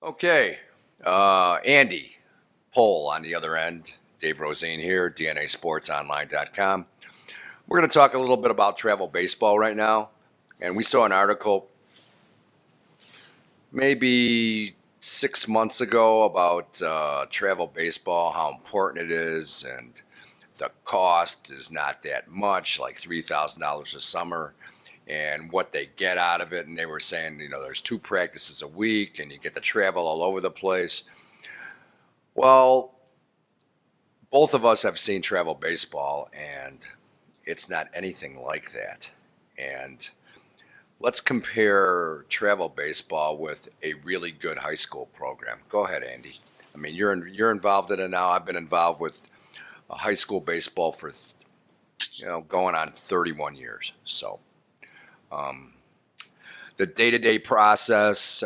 Okay, Andy, Pohl on the other end, Dave Rosene here, DNASportsOnline.com. We're going to talk a little bit about travel baseball right now. And we saw an article maybe 6 months ago about travel baseball, how important it is, and the cost is not that much, like $3,000 a summer, and what they get out of it. And they were saying, there's two practices a week, and you get to travel all over the place. Well, both of us have seen travel baseball, and it's not anything like that. And let's compare travel baseball with a really good high school program. Go ahead, Andy. I mean, you're involved in it now. I've been involved with high school baseball for going on 31 years. So the day-to-day process,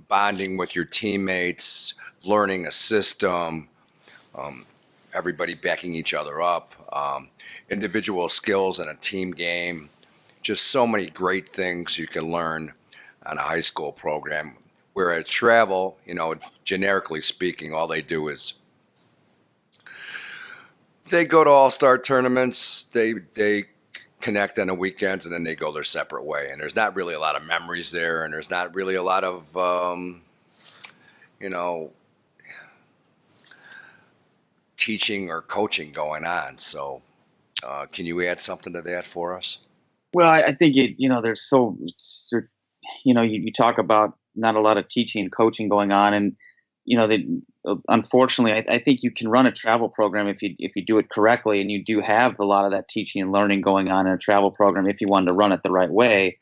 bonding with your teammates, learning a system, everybody backing each other up, individual skills in a team game, just so many great things you can learn on a high school program. Where at travel, generically speaking, all they do is they go to all-star tournaments, they connect on the weekends, and then they go their separate way. And there's not really a lot of memories there, and there's not really a lot of, teaching or coaching going on. So can you add something to that for us? Well, I think there's you talk about not a lot of teaching and coaching going on, and that unfortunately, I think you can run a travel program if you do it correctly, and you do have a lot of that teaching and learning going on in a travel program if you wanted to run it the right way.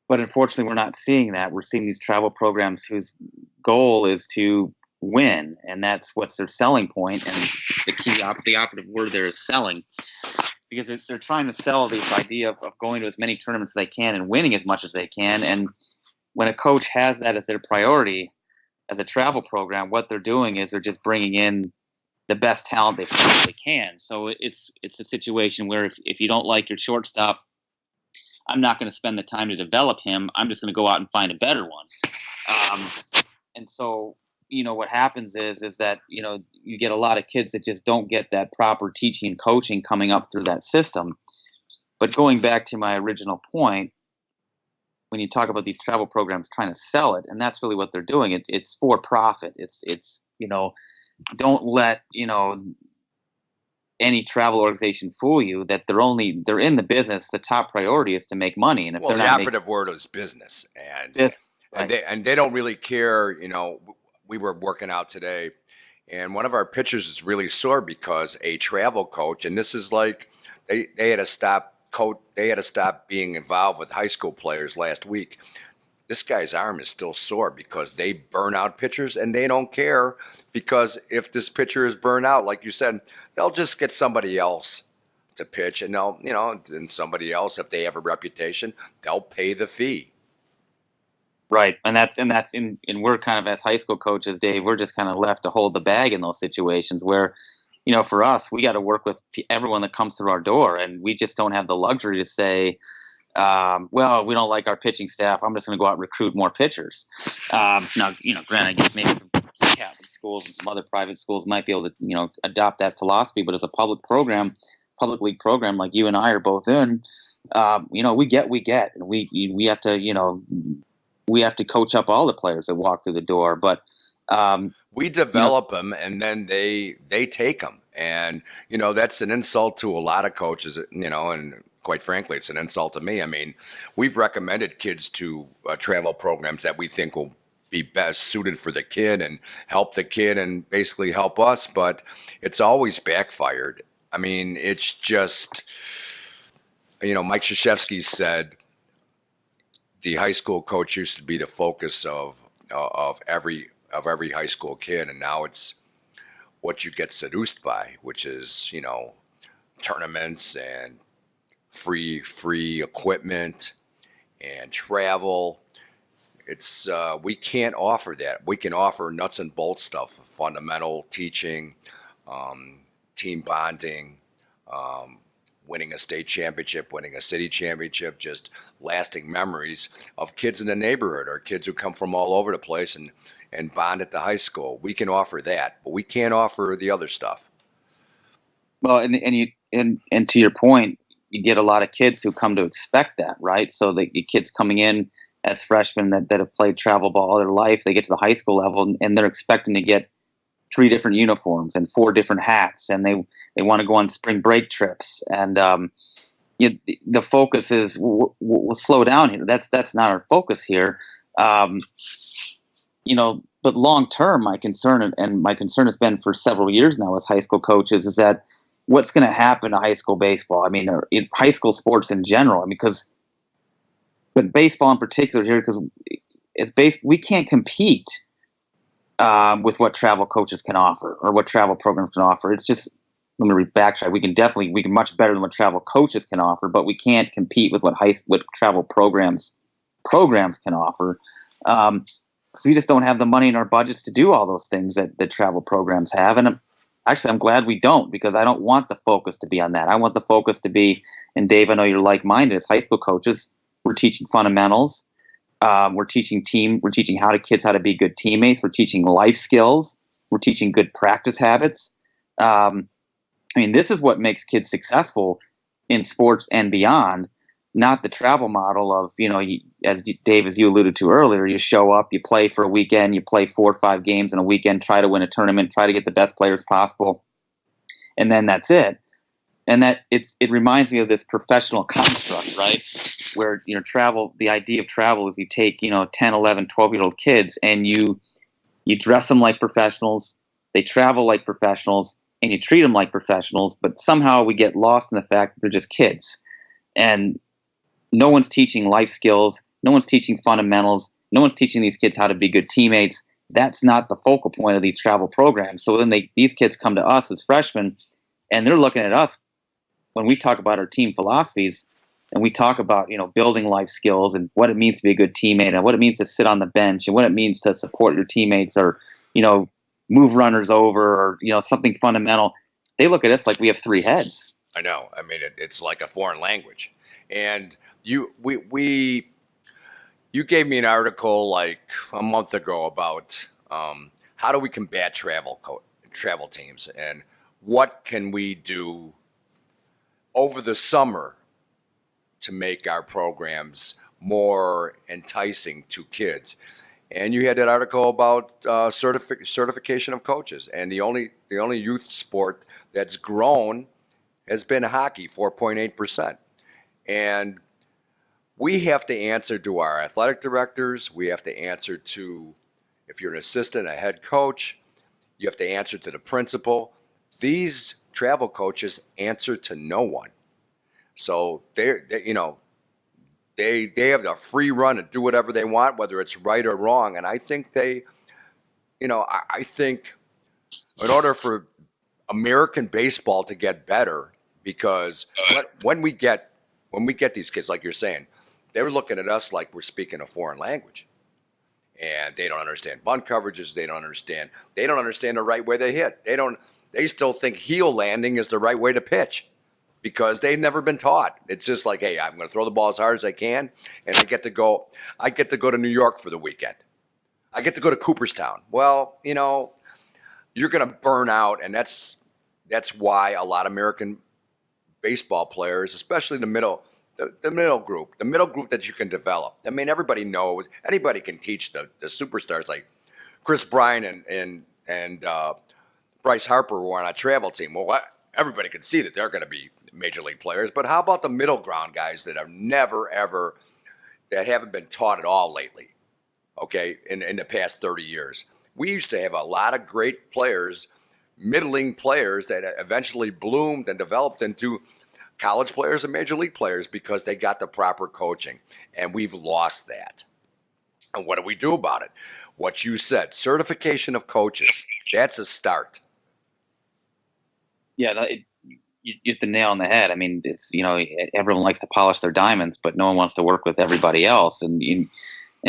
But unfortunately, we're not seeing that. We're seeing these travel programs whose goal is to win, and that's what's their selling point. And the operative word there is selling, because they're trying to sell this idea of going to as many tournaments as they can and winning as much as they can. And when a coach has that as their priority as a travel program, what they're doing is they're just bringing in the best talent they possibly can. So it's a situation where if you don't like your shortstop, I'm not going to spend the time to develop him. I'm just going to go out and find a better one. And so, what happens is that, you get a lot of kids that just don't get that proper teaching and coaching coming up through that system. But going back to my original point, when you talk about these travel programs trying to sell it, and that's really what they're doing, it's for profit. It's don't let, any travel organization fool you that they're in the business. The top priority is to make money. And if Well, they're the not operative word is business, and making and right. they don't really care. We were working out today, and one of our pitchers is really sore because a travel coach, and this is like they had to stop they had to stop being involved with high school players last week. This guy's arm is still sore because they burn out pitchers, and they don't care, because if this pitcher is burned out, like you said, they'll just get somebody else to pitch, and and somebody else, if they have a reputation, they'll pay the fee. Right. And we're kind of, as high school coaches, Dave, we're just kind of left to hold the bag in those situations where, for us, we got to work with everyone that comes through our door, and we just don't have the luxury to say, well, we don't like our pitching staff, I'm just going to go out and recruit more pitchers. Now, granted, I guess maybe some Catholic schools and some other private schools might be able to, adopt that philosophy, but as a public league program like you and I are both in, we get, and we have to, we have to coach up all the players that walk through the door. But We develop them, and then they take them, and that's an insult to a lot of coaches. And quite frankly, it's an insult to me. I mean, we've recommended kids to travel programs that we think will be best suited for the kid and help the kid and basically help us, but it's always backfired. I mean, it's just, Mike Krzyzewski said the high school coach used to be the focus of every high school kid, and now it's what you get seduced by, which is tournaments and free equipment and travel. It's we can't offer that. We can offer nuts and bolts stuff, fundamental teaching, team bonding, um, winning a state championship, winning a city championship, just lasting memories of kids in the neighborhood or kids who come from all over the place and bond at the high school. We can offer that, but we can't offer the other stuff. Well, and to your point, you get a lot of kids who come to expect that, right? So the kids coming in as freshmen that have played travel ball all their life, they get to the high school level and they're expecting to get 3 different uniforms and 4 different hats, and they want to go on spring break trips. And the focus is we'll slow down here. That's not our focus here. But long term, my concern has been for several years now as high school coaches is that what's going to happen to high school baseball? I mean, or in high school sports in general. I mean, but baseball in particular here, because we can't compete with what travel coaches can offer or what travel programs can offer. It's just, let me backtrack. We can much better than what travel coaches can offer, but we can't compete with what travel programs can offer. So we just don't have the money in our budgets to do all those things that travel programs have. And I'm glad we don't, because I don't want the focus to be on that. I want the focus to be, and Dave, I know you're like-minded as high school coaches. We're teaching fundamentals. We're teaching kids how to be good teammates. We're teaching life skills. We're teaching good practice habits. This is what makes kids successful in sports and beyond, not the travel model of, as Dave, as you alluded to earlier, you show up, you play for a weekend, you play 4 or 5 games in a weekend, try to win a tournament, try to get the best players possible, and then that's it. And that it reminds me of this professional construct, right? Where, the idea of travel is you take, 10, 11, 12-year-old kids and you dress them like professionals, they travel like professionals, and you treat them like professionals, but somehow we get lost in the fact that they're just kids. And no one's teaching life skills. No one's teaching fundamentals. No one's teaching these kids how to be good teammates. That's not the focal point of these travel programs. So then these kids come to us as freshmen, and they're looking at us when we talk about our team philosophies, and we talk about, building life skills and what it means to be a good teammate and what it means to sit on the bench and what it means to support your teammates or, move runners over or, something fundamental. They look at us like we have 3 heads. I know. It's like a foreign language. And you gave me an article like a month ago about how do we combat travel teams and what can we do over the summer to make our programs more enticing to kids. And you had that article about certification of coaches, and the only youth sport that's grown has been hockey, 4.8%. And we have to answer to our athletic directors. We have to answer to, if you're an assistant, a head coach, you have to answer to the principal. These travel coaches answer to no one. So they have the free run to do whatever they want, whether it's right or wrong. And I think I think in order for American baseball to get better, because when we get these kids, like you're saying, they're looking at us like we're speaking a foreign language. And they don't understand bunt coverages. They don't understand the right way they hit. They still think heel landing is the right way to pitch because they've never been taught. It's just like, hey, I'm going to throw the ball as hard as I can, and I get to go to New York for the weekend. I get to go to Cooperstown. Well, you're going to burn out, and that's why a lot of American baseball players, especially the middle group that you can develop. I mean, everybody knows, anybody can teach the superstars like Chris Bryant and Bryce Harper were on a travel team. Well, everybody can see that they're going to be major league players. But how about the middle ground guys that have that haven't been taught at all lately? Okay, in the past 30 years, we used to have a lot of great players, middling players that eventually bloomed and developed into college players and major league players because they got the proper coaching, and we've lost that. And what do we do about it? What you said, certification of coaches, that's a start. Yeah, you hit the nail on the head. I mean, it's, everyone likes to polish their diamonds, but no one wants to work with everybody else. And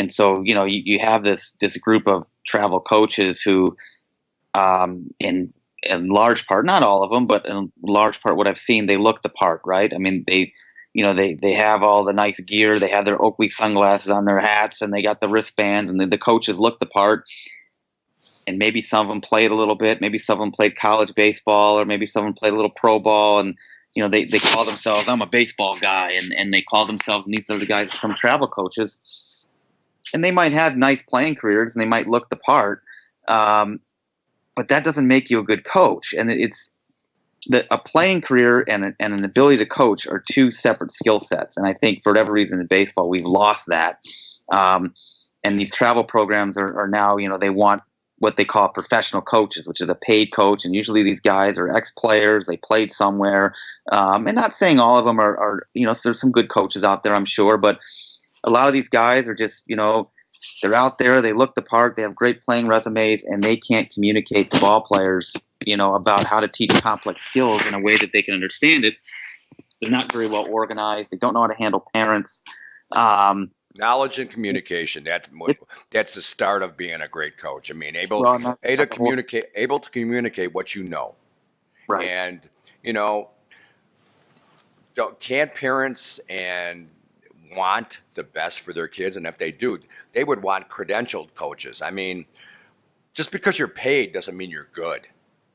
so, you have this group of travel coaches who, and in large part, not all of them, but in large part, what I've seen, they look the part, right? I mean, they have all the nice gear, they have their Oakley sunglasses on their hats, and they got the wristbands, and the coaches look the part. And maybe some of them played a little bit, maybe some of them played college baseball, or maybe some of them played a little pro ball, and they call themselves, I'm a baseball guy, and they call themselves, and these are the guys who become travel coaches, and they might have nice playing careers, and they might look the part. But that doesn't make you a good coach. And it's a playing career and an ability to coach are two separate skill sets. And I think for whatever reason in baseball, we've lost that. And these travel programs are now, they want what they call professional coaches, which is a paid coach. And usually these guys are ex-players. They played somewhere. And not saying all of them are, there's some good coaches out there, I'm sure. But a lot of these guys are just, they're out there, they look the part, they have great playing resumes, and they can't communicate to ball players, about how to teach complex skills in a way that they can understand it. They're not very well organized. They don't know how to handle parents. Knowledge and communication. That's the start of being a great coach. I mean, able to communicate what you know. Right. And, can't parents and want the best for their kids? And if they do, they would want credentialed coaches. I mean, just because you're paid doesn't mean you're good.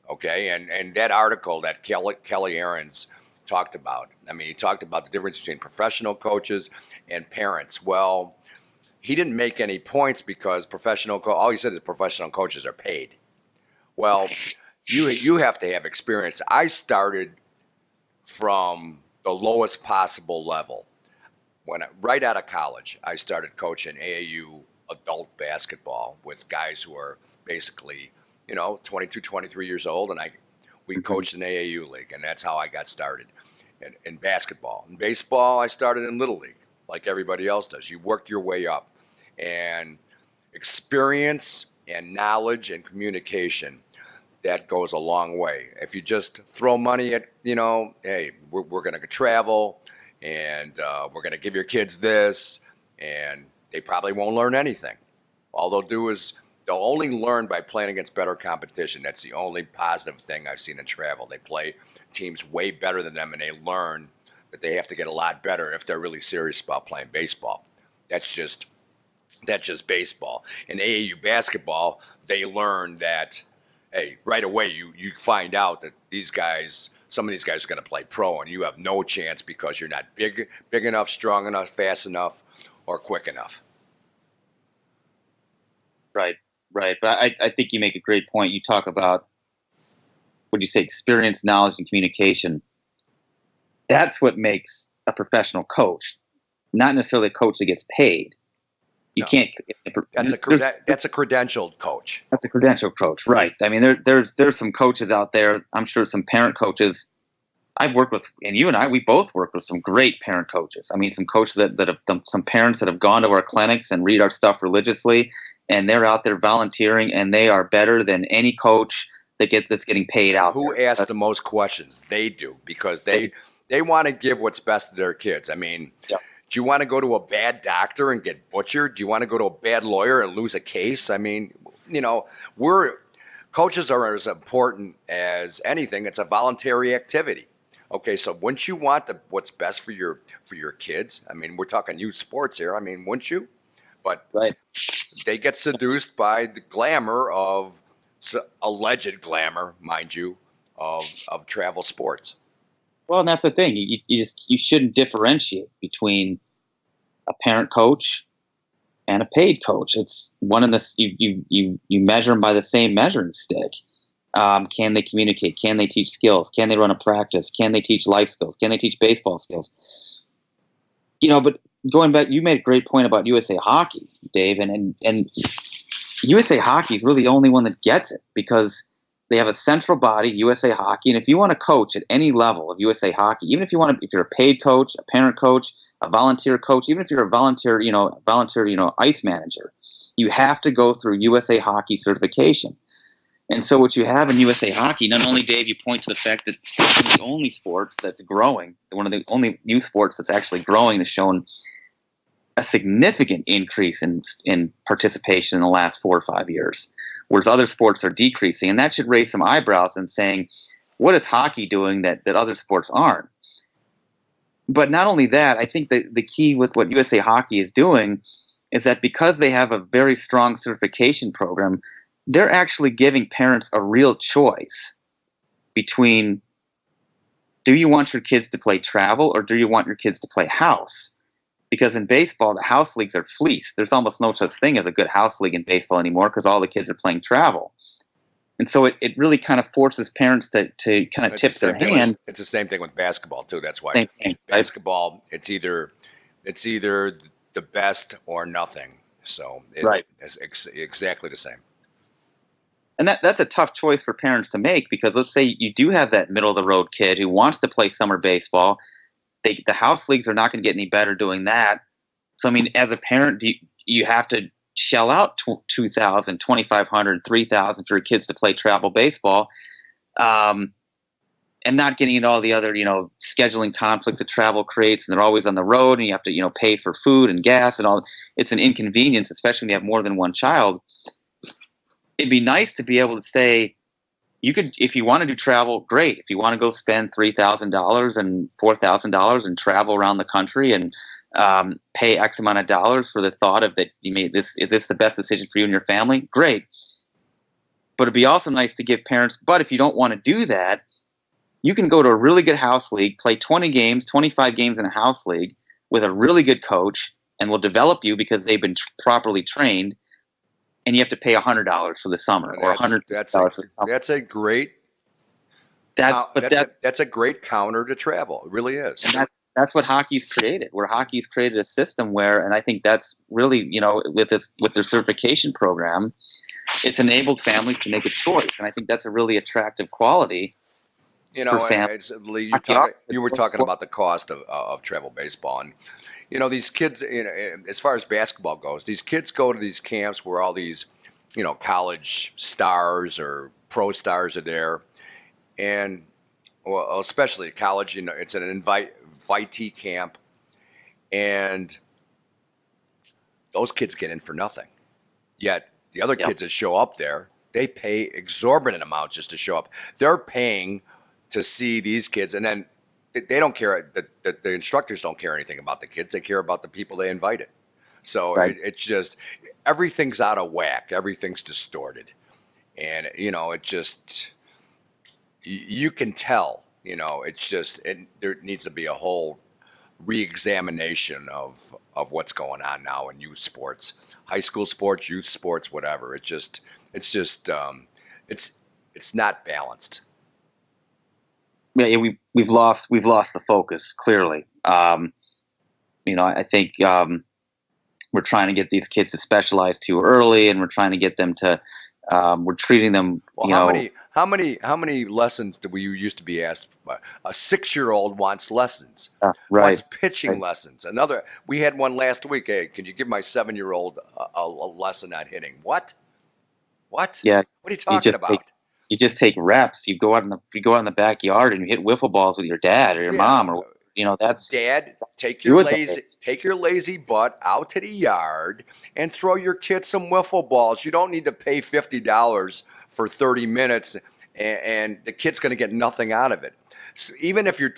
Okay. And that article that Kelly Ahrens talked about, I mean, he talked about the difference between professional coaches and parents. Well, he didn't make any points because all he said is professional coaches are paid. Well, you have to have experience. I started from the lowest possible level. Right out of college, I started coaching AAU adult basketball with guys who are basically, 22, 23 years old, and we coached an AAU league, and that's how I got started in basketball. In baseball, I started in Little League, like everybody else does. You work your way up, and experience and knowledge and communication, that goes a long way. If you just throw money at, hey, we're going to travel, and we're going to give your kids this, and they probably won't learn anything. All they'll do is they'll only learn by playing against better competition. That's the only positive thing I've seen in travel. They play teams way better than them, and they learn that they have to get a lot better if they're really serious about playing baseball. That's just baseball. In AAU basketball, they learn that, hey, right away you find out that some of these guys are going to play pro, and you have no chance because you're not big enough, strong enough, fast enough, or quick enough. Right. But I think you make a great point. You talk about, what do you say, experience, knowledge, and communication. That's what makes a professional coach, not necessarily a coach that gets paid. You can't. That's a credentialed coach. That's a credentialed coach, right? I mean, there's some coaches out there. I'm sure some parent coaches I've worked with, and you and I, we both work with some great parent coaches. I mean, some coaches that have done, some parents that have gone to our clinics and read our stuff religiously, and they're out there volunteering, and they are better than any coach that's getting paid out. Who asks the most questions? They do, because they want to give what's best to their kids. I mean, do you want to go to a bad doctor and get butchered? Do you want to go to a bad lawyer and lose a case? I mean, coaches are as important as anything. It's a voluntary activity. Okay, so wouldn't you want what's best for your kids? I mean, we're talking youth sports here. I mean, wouldn't you? But they get seduced by the glamour of alleged glamour, mind you, of travel sports. Well, and that's the thing. You shouldn't differentiate between a parent coach and a paid coach. It's one in this. You measure them by the same measuring stick. Can they communicate? Can they teach skills? Can they run a practice? Can they teach life skills? Can they teach baseball skills? But going back, you made a great point about USA Hockey, Dave, and USA Hockey is really the only one that gets it, because they have a central body, USA Hockey, and if you want to coach at any level of USA Hockey, even if you're a paid coach, a parent coach, a volunteer coach, even if you're a volunteer ice manager, you have to go through USA Hockey certification. And so what you have in USA Hockey, not only, Dave, you point to the fact that it's one of the only sports that's growing, one of the only youth sports that's actually growing, has shown a significant increase in participation in the last 4 or 5 years, whereas other sports are decreasing. And that should raise some eyebrows and saying, what is hockey doing that other sports aren't? But not only that, I think that the key with what USA Hockey is doing is that because they have a very strong certification program, they're actually giving parents a real choice between, do you want your kids to play travel or do you want your kids to play house? Because in baseball, the house leagues are fleeced. There's almost no such thing as a good house league in baseball anymore because all the kids are playing travel. And so it really kind of forces parents to kind of tip their hand. It's the same thing with basketball too. That's why Same thing, right? basketball, it's either the best or nothing. So Right. it's exactly the same. And that's a tough choice for parents to make, because let's say you do have that middle of the road kid who wants to play summer baseball. The house leagues are not going to get any better doing that. So, I mean, as a parent, you have to shell out $2,000, $2,500, $3,000 for your kids to play travel baseball, and not getting into all the other, scheduling conflicts that travel creates, and they're always on the road, and you have to, pay for food and gas and all. It's an inconvenience, especially when you have more than one child. It'd be nice to be able to say, you could, if you want to do travel, great. If you want to go spend $3,000 and $4,000 and travel around the country and pay X amount of dollars for the thought of that you made this, is this the best decision for you and your family? Great. But it'd be also nice to give parents, but if you don't want to do that, you can go to a really good house league, play 20 games, 25 games in a house league with a really good coach, and will develop you because they've been properly trained. And you have to pay $100 for the summer, or $100 for the summer. That's a great. That's a great counter to travel. It really is. And that's what hockey's created. Where hockey's created a system where, and I think that's really, with their certification program, it's enabled families to make a choice, and I think that's a really attractive quality. You were talking about the cost of travel baseball, and these kids, as far as basketball goes, these kids go to these camps where all these, college stars or pro stars are there, and well, especially college, it's an invitee camp, and those kids get in for nothing. Yet the other kids that show up there, they pay exorbitant amounts just to show up. They're paying to see these kids, and then they don't care. The instructors don't care anything about the kids. They care about the people they invited. So right. It's just, everything's out of whack. Everything's distorted. And, it just, you can tell, it's just, there needs to be a whole re-examination of what's going on now in youth sports, high school sports, youth sports, whatever. It's not balanced. Yeah, we've lost the focus clearly. I think we're trying to get these kids to specialize too early, and we're trying to get them to. We're treating them. Well, how many lessons do we used to be asked? A 6-year-old wants lessons. Right. Wants pitching lessons. We had one last week. Hey, can you give my 7-year-old a lesson on hitting? What? Yeah. What are you talking about? You just take reps. You go out in the backyard and you hit wiffle balls with your dad or your mom, or that's Dad. Take your lazy butt out to the yard and throw your kid some wiffle balls. You don't need to pay $50 for 30 minutes, and the kid's going to get nothing out of it. So even if you're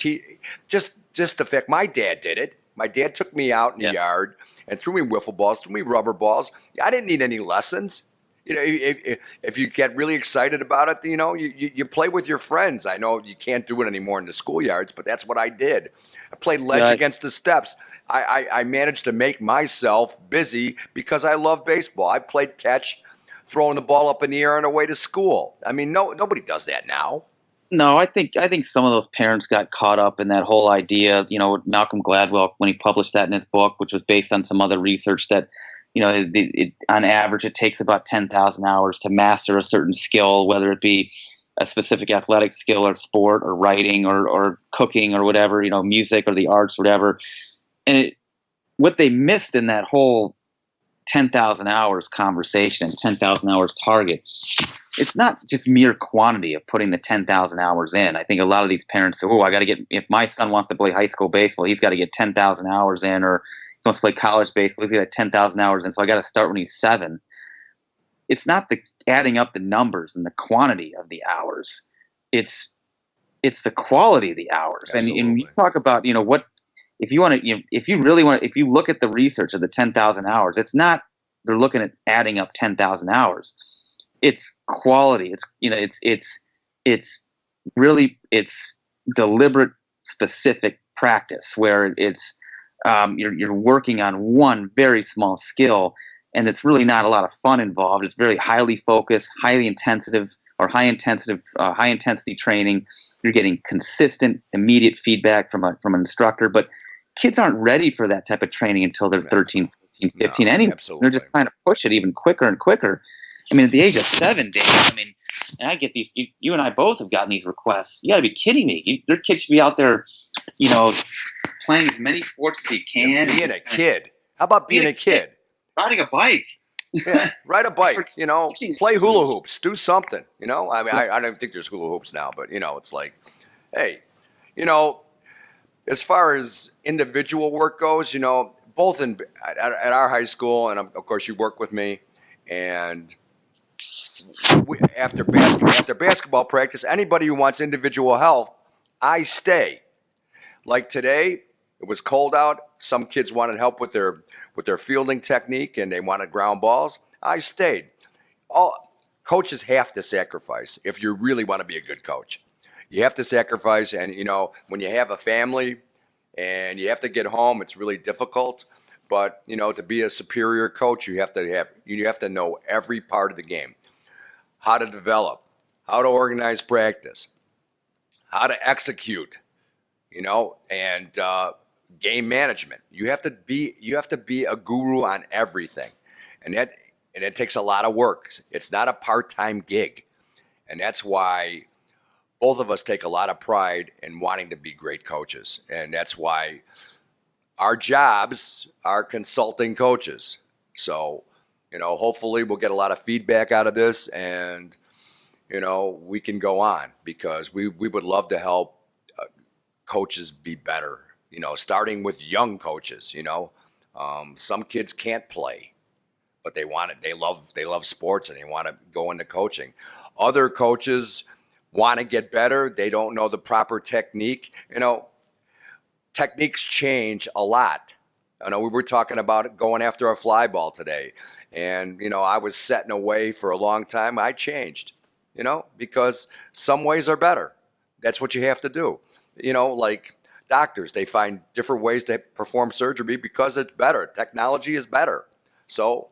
just the fact, my dad did it. My dad took me out in the yard and threw me wiffle balls, threw me rubber balls. I didn't need any lessons. If you get really excited about it, you play with your friends. I know you can't do it anymore in the schoolyards, but that's what I did. I played ledge against the steps. I managed to make myself busy because I love baseball. I played catch, throwing the ball up in the air on the way to school. I mean, nobody does that now. No, I think some of those parents got caught up in that whole idea. Malcolm Gladwell, when he published that in his book, which was based on some other research, that on average, it takes about 10,000 hours to master a certain skill, whether it be a specific athletic skill or sport or writing or cooking or whatever, music or the arts, whatever. And what they missed in that whole 10,000 hours conversation, 10,000 hours target, it's not just mere quantity of putting the 10,000 hours in. I think a lot of these parents say, I got to get, if my son wants to play high school baseball, he's got to get 10,000 hours in, or wants to play college baseball. He's got 10,000 hours, and so I got to start when he's 7. It's not the adding up the numbers and the quantity of the hours. It's the quality of the hours. And you Absolutely. talk about, what if you want to, if you really want, if you look at the research of the 10,000 hours, it's not they're looking at adding up 10,000 hours. It's quality. It's really it's deliberate, specific practice where it's you're working on one very small skill, and it's really not a lot of fun involved. It's very highly focused, highly intensive, or high intensity training. You're getting consistent, immediate feedback from an instructor, but kids aren't ready for that type of training until they're 13, 14, 15. No, Anyway, they're absolutely. just trying to push it even quicker and quicker. I mean, at the age of 7, Dave, and I get these, you and I both have gotten these requests. You got to be kidding me. Their kids should be out there, playing as many sports as he can. Being a kid. How about being a kid? Riding a bike. Yeah, ride a bike, play hula hoops, do something, I mean, I don't even think there's hula hoops now, but, it's like, hey, as far as individual work goes, both at our high school, and of course you work with me, and after basketball practice, anybody who wants individual health, I stay. Like today, it was cold out. Some kids wanted help with their fielding technique, and they wanted ground balls. I stayed. All coaches have to sacrifice if you really want to be a good coach. You have to sacrifice, and when you have a family and you have to get home, it's really difficult. But to be a superior coach, you have to know every part of the game, how to develop, how to organize practice, how to execute, and game management. You have to be a guru on everything, and it takes a lot of work. It's not a part-time gig, and that's why both of us take a lot of pride in wanting to be great coaches, and that's why our jobs are consulting coaches. So, hopefully we'll get a lot of feedback out of this, and we can go on, because we would love to help coaches be better, starting with young coaches. Some kids can't play, but they want it. They love sports, and they want to go into coaching. Other coaches want to get better. They don't know the proper technique. Techniques change a lot. I know we were talking about going after a fly ball today, and I was setting away for a long time. I changed, because some ways are better. That's what you have to do. Like doctors, they find different ways to perform surgery because it's better. Technology is better. So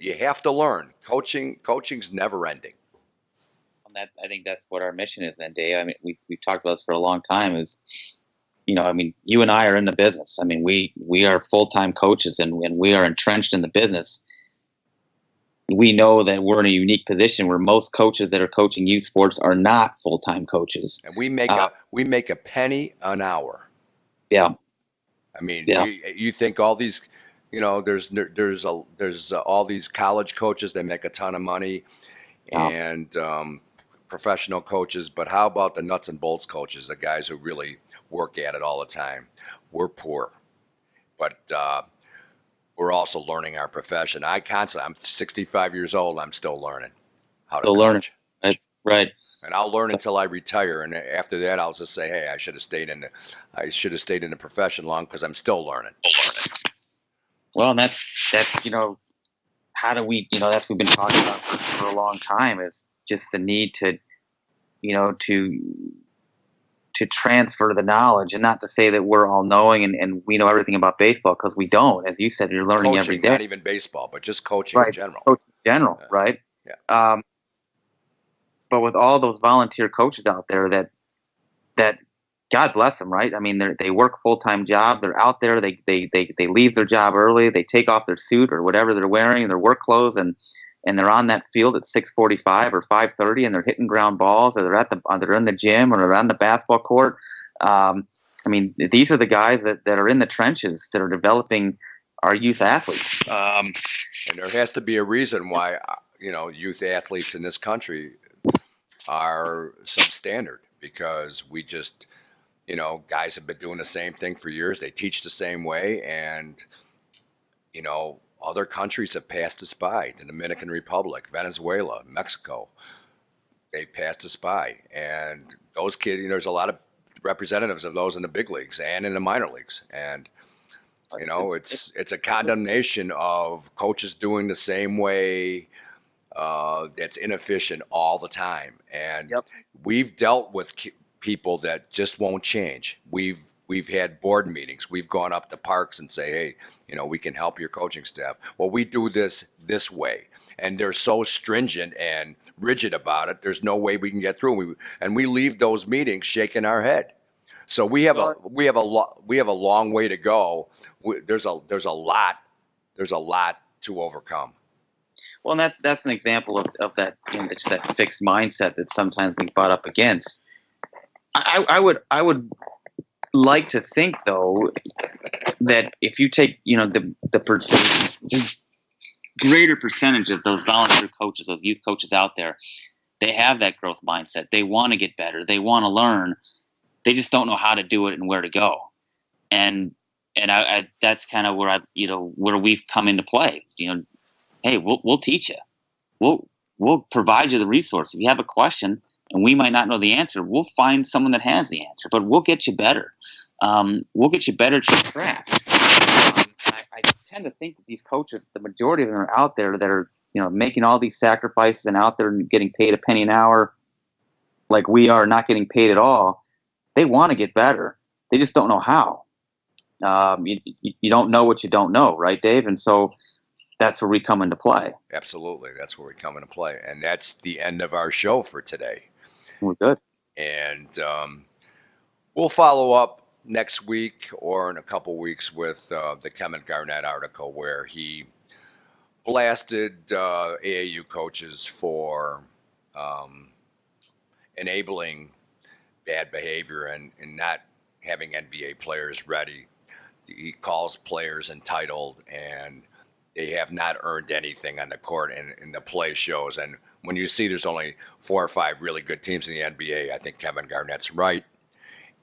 you have to learn. Coaching's never ending. I think that's what our mission is then, Dave. I mean, we've talked about this for a long time. You and I are in the business. I mean, we are full-time coaches, and we are entrenched in the business. We know that we're in a unique position where most coaches that are coaching youth sports are not full-time coaches. And we make a penny an hour. Yeah. I mean, Yeah. you think all these, there's all these college coaches, they make a ton of money, Yeah. and professional coaches, but how about the nuts and bolts coaches, the guys who really work at it all the time? We're poor, but we're also learning our profession. I'm 65 years old. I'm still learning how to coach. Right. And I'll learn until I retire. And after that, I'll just say, hey, I should have stayed in the profession long, because I'm still learning. Well, and that's how do we that's what we've been talking about for a long time, is just the need to transfer the knowledge, and not to say that we're all knowing and we know everything about baseball, because we don't. As you said, you're learning Coaching, every day. not even baseball, but just coaching in general. Coaching in general, right? Yeah. But with all those volunteer coaches out there that God bless them, right? I mean, they work full-time job. They're out there. They leave their job early. They take off their suit or whatever they're wearing, their work clothes, and they're on that field at 6:45 or 5:30, and they're hitting ground balls, or they're in the gym, or they're on the basketball court. I mean, these are the guys that are in the trenches that are developing our youth athletes. And there has to be a reason why youth athletes in this country are substandard, because we just guys have been doing the same thing for years. They teach the same way, and other countries have passed us by. The Dominican Republic, Venezuela, Mexico, they passed us by. And those kids, there's a lot of representatives of those in the big leagues and in the minor leagues. And it's a condemnation of coaches doing the same way. That's inefficient all the time, and Yep. we've dealt with people that just won't change. We've had board meetings. We've gone up to parks and say, hey, we can help your coaching staff. Well, we do this way, and they're so stringent and rigid about it. There's no way we can get through. And we leave those meetings shaking our head. So we have a long way to go. There's a lot to overcome. Well, and that's an example of that, just that fixed mindset that sometimes we butt up against. I would like to think, though, that if you take the greater percentage of those volunteer coaches, those youth coaches out there, they have that growth mindset. They want to get better. They want to learn. They just don't know how to do it and where to go. And I that's kind of where where we've come into play. Hey, we'll teach you. We'll provide you the resource. If you have a question and we might not know the answer, we'll find someone that has the answer. But we'll get you better. We'll get you better to the craft. I tend to think that these coaches, the majority of them are out there that are making all these sacrifices and out there and getting paid a penny an hour, like we are not getting paid at all. They want to get better. They just don't know how. You don't know what you don't know, right, Dave? And so that's where we come into play. Absolutely. That's where we come into play. And that's the end of our show for today. We're good. And we'll follow up next week or in a couple weeks with the Kevin Garnett article where he blasted AAU coaches for enabling bad behavior and not having NBA players ready. He calls players entitled and they have not earned anything on the court, and the play shows. And when you see there's only 4 or 5 really good teams in the NBA, I think Kevin Garnett's right.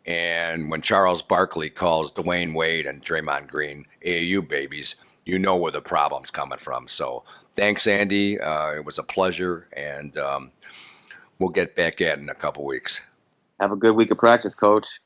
And when Charles Barkley calls Dwayne Wade and Draymond Green AAU babies, you know where the problem's coming from. So thanks, Andy. It was a pleasure, and we'll get back at it in a couple weeks. Have a good week of practice, Coach.